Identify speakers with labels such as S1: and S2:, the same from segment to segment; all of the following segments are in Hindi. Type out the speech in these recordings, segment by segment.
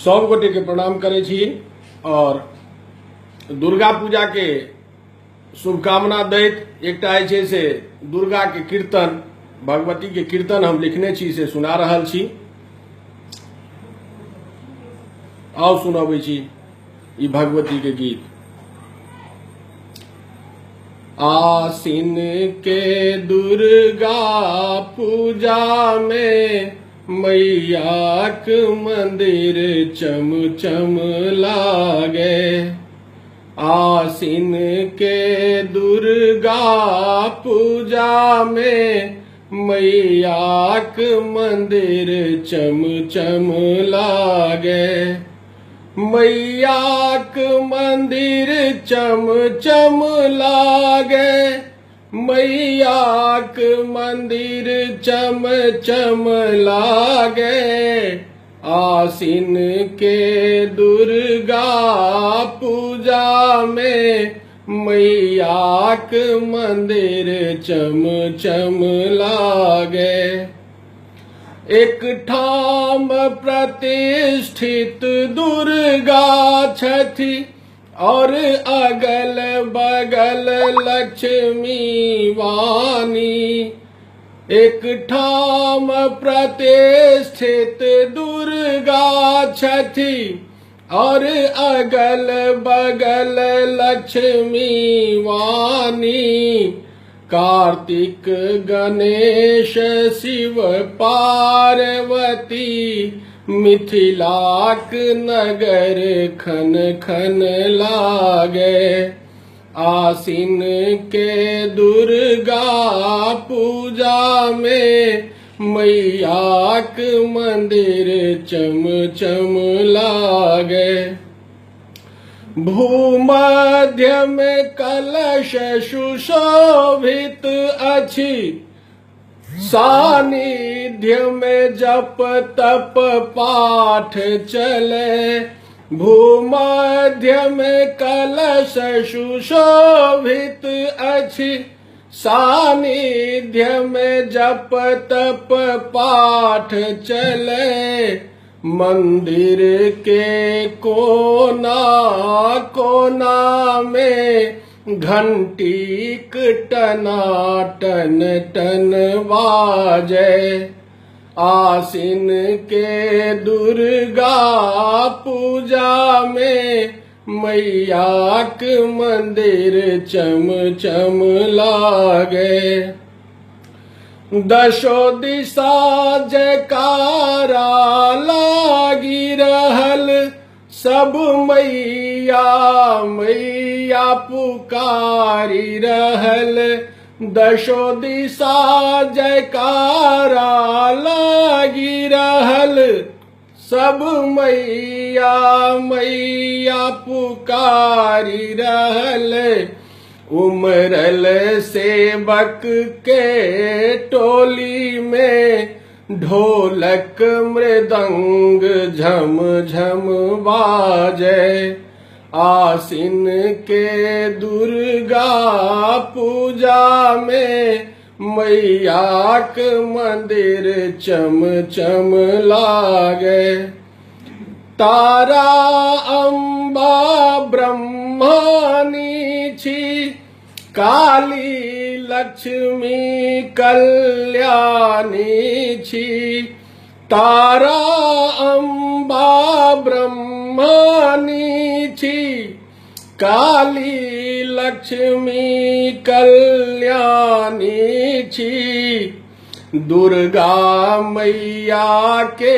S1: सब गोटे के प्रणाम करे छी और दुर्गा पूजा के शुभकामना दैत एकटा छै से दुर्गा के कीर्तन भगवती के कीर्तन हम लिखने छी से सुना रहल छी। आओ सुनाबै छी ई भगवती के गीत। आसिन के दुर्गा पूजा में मैयाक मंदिर चम चम लागे। आसिन के दुर्गा पूजा में मैयाक मंदिर चम चम लागे। मैयाक मंदिर चम चम लागे। मैयाक मंदिर चम चम लागे। आसिन के दुर्गा पूजा में मैयाक मंदिर चम चम लागे। एक ठाम प्रतिष्ठित दुर्गा छथि और अगल बगल लक्ष्मी वाणी। एक ठाम प्रतिष्ठित दुर्गा छथि और अगल बगल लक्ष्मी वाणी। कार्तिक गणेश शिव पार्वती मिथिलाक नगर खन खन लागे। आसिन के दुर्गा पूजा में मैयाक मंदिर चम चम लागे। भूमध्य में कलश सुशोभित अछि। सानिध्य में जप तप पाठ चले। भूमध्य में कलश सुशोभित अछि। सानिध्य में जप तप पाठ चले। मंदिर के कोना कोना में घंटी टना टन टन बाजे। आसिन के दुर्गा पूजा में मैयाक मंदिर चम चम लागे। दशो दिशा जयकारा लागी रहल। सब मैया मैया पुकारी रहल। दशो दिशा जयकारा लागी रहल। सब मैया मैया पुकारी रहल। उमरल सेवक के टोली में ढोलक मृदंग झम झम बाजे। आसिन के दुर्गा पूजा में मैयाक मंदिर चम चम लागे। तारा अम्बा ब्रह्मानी छी। काली लक्ष्मी कल्याणी छी। तारा अम्बा ब्रह्मानी छी। काली लक्ष्मी कल्याणी छी। दुर्गा मैया के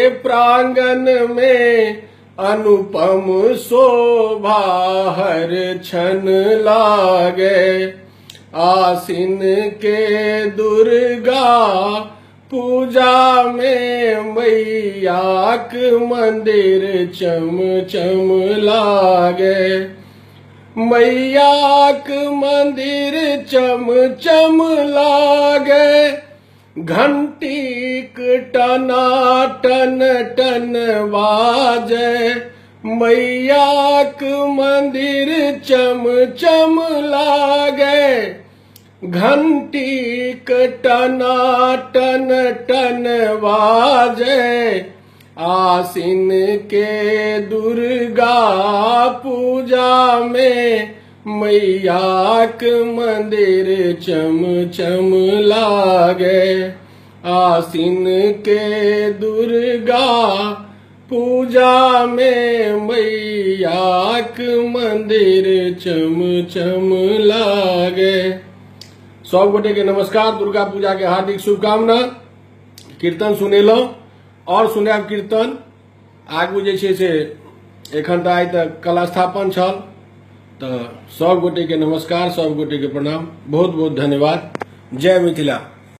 S1: प्रांगण में अनुपम शोभा हर क्षण लागे। आसिन के दुर्गा पूजा में मैयाक मंदिर चम चम लागे। मैयाक मंदिर चम चम लागे। घंटी टना टन टन बाजे। मैयाक मंदिर चम चम लागे। घंटी टना टन टन बाजे। आसिन के दुर्गा पूजा में मैयाक मंदिर चम चम लागे। आसिन के दुर्गा पूजा में मैयाक मंदिर चम चम लागे। सब गोटे के नमस्कार, दुर्गा पूजा के हार्दिक शुभकामना। कीर्तन सुनेलो और सुनाब कीर्तन आगू जे छे से एखन त आइ तक कला स्थापन छल, तो सब गोटे के नमस्कार, सब गोटे के प्रणाम, बहुत बहुत धन्यवाद। जय मिथिला।